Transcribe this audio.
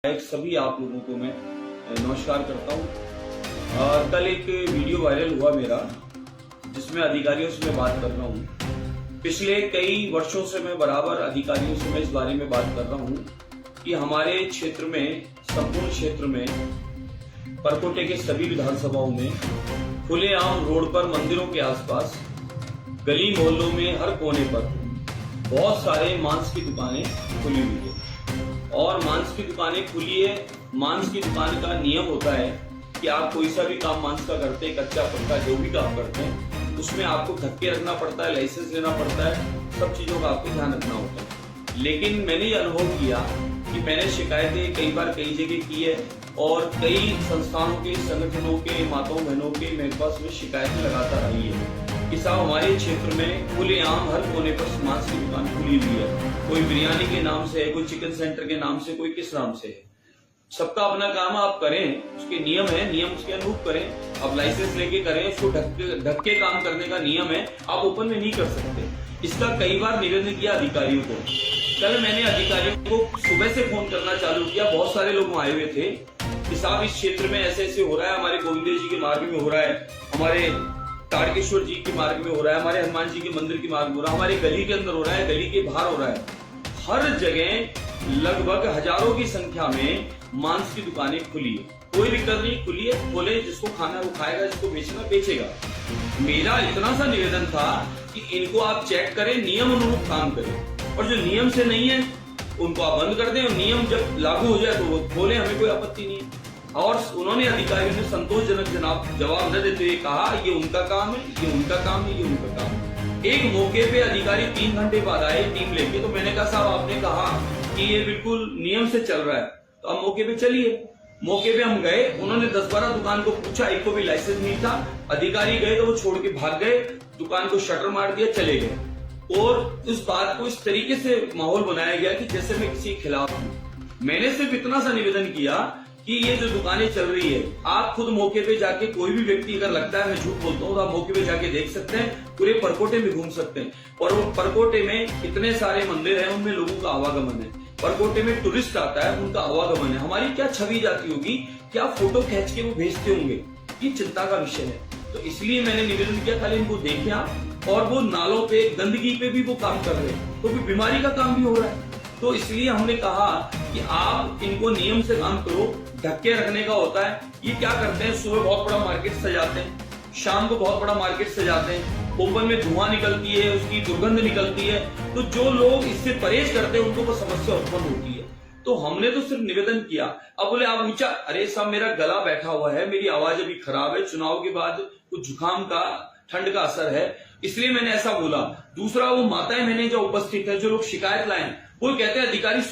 सभी आप लोगों को मैं नमस्कार करता हूँ। कल एक वीडियो वायरल हुआ मेरा जिसमें अधिकारियों से मैं बात कर रहा हूँ। पिछले कई वर्षों से मैं बराबर अधिकारियों से मैं इस बारे में बात कर रहा हूँ कि हमारे क्षेत्र में, संपूर्ण क्षेत्र में, परकोटे के सभी विधानसभाओं में खुलेआम रोड पर, मंदिरों के आसपास, गली मोहल्लों में, हर कोने पर बहुत सारे मांस की दुकानें खुली हुई है। और मांस की दुकानें खुली है। मांस की दुकान का नियम होता है कि आप कोई सा भी काम मांस का करते हैं, कच्चा पक्का जो भी काम करते हैं, उसमें आपको धक्के रखना पड़ता है, लाइसेंस लेना पड़ता है, सब चीजों का आपको ध्यान रखना होता है। लेकिन मैंने ये अनुभव किया कि मैंने शिकायतें कई बार कई जगह की है और कई संस्थानों के, संगठनों के, माताओं बहनों के मेरे पास में शिकायतें लगातार आई है कि साहब हमारे क्षेत्र में खुलेआम हर कोने पर मांस की दुकान खुली हुई है। कोई बिरयानी के नाम से है, कोई चिकन सेंटर के नाम से, कोई किस नाम से है। सबका अपना काम आप करें, उसके नियम है, नियम उसके अनुरूप करें। आप लाइसेंस लेके करें, उसको ढक के काम करने का नियम है, आप ओपन में नहीं कर सकते। इसका कई बार निवेदन किया अधिकारियों को। कल मैंने अधिकारियों को सुबह से फोन करना चालू किया, बहुत सारे लोग आए हुए थे कि साहब इस क्षेत्र में ऐसे ऐसे हो रहा है, हमारे गोविंद जी के मार्ग में हो रहा है, हमारे ताड़केश्वर जी के मार्ग में हो रहा है, हमारे हनुमान जी के मंदिर के मार्ग में हो रहा है, हमारे गली के अंदर हो रहा है, गली के बाहर हो रहा है। हर जगह लगभग हजारों की संख्या में मांस की दुकानें खुली है। कोई दिक्कत नहीं, खुली है, खोले, जिसको खाना वो खाएगा, जिसको बेचना बेचेगा। मेरा इतना सा निवेदन था कि इनको आप चेक करें, नियम अनुरूप काम करें, और जो नियम से नहीं है उनको आप बंद कर दें, और नियम जब लागू हो जाए तो वो खोले, हमें कोई आपत्ति नहीं है। और उन्होंने, अधिकारियों ने संतोषजनक जवाब न देते हुए कहा ये उनका काम है, ये उनका काम है, ये उनका काम है। एक मौके पे अधिकारी 3 घंटे बाद आए टीम लेके, तो मैंने कहा साहब आपने कहा कि ये बिल्कुल नियम से चल रहा है, तो आप मौके पे चलिए। मौके पे हम गए, उन्होंने 10-12 दुकान को पूछा, एक को भी लाइसेंस नहीं था। अधिकारी गए तो वो छोड़ के भाग गए, दुकान को शटर मार दिया, चले गए। और इस बात को इस तरीके से माहौल बनाया गया कि जैसे मैं किसी के खिलाफ हूं। मैंने सिर्फ इतना सा निवेदन किया कि ये जो दुकानें चल रही है, आप खुद मौके पे जाके, कोई भी व्यक्ति अगर लगता है मैं झूठ बोलता हूँ, तो आप मौके पे जाके देख सकते हैं, पूरे परकोटे में घूम सकते हैं। और वो परकोटे में इतने सारे मंदिर हैं, उनमें लोगों का आवागमन है। परकोटे में टूरिस्ट आता है, उनका आवागमन है। हमारी क्या छवि जाती होगी, क्या फोटो खींच के वो भेजते होंगे, ये चिंता का विषय है। तो इसलिए मैंने निवेदन किया, खाली इनको देखें आप। और वो नालों पे, गंदगी पे भी वो काम कर रहे हैं, तो बीमारी का काम भी हो रहा है। तो इसलिए हमने कहा कि आप इनको नियम से काम करो। धक्के रखने का होता है, ये क्या करते हैं, सुबह बहुत बड़ा मार्केट सजाते हैं, शाम को बहुत बड़ा मार्केट सजाते हैं, ओपन में धुआं निकलती है, उसकी दुर्गंध निकलती है, तो जो लोग इससे परहेज करते हैं उनको वो समस्या उत्पन्न होती है। तो हमने तो सिर्फ निवेदन किया। अब बोले आप ऊंचा, अरे साहब मेरा गला बैठा हुआ है, मेरी आवाज अभी खराब है, चुनाव के बाद कुछ जुकाम का, ठंड का असर है, इसलिए मैंने ऐसा बोला। दूसरा, वो माताएं मैंने जो उपस्थित है, जो लोग शिकायत लाए, वो कहते हैं अधिकारी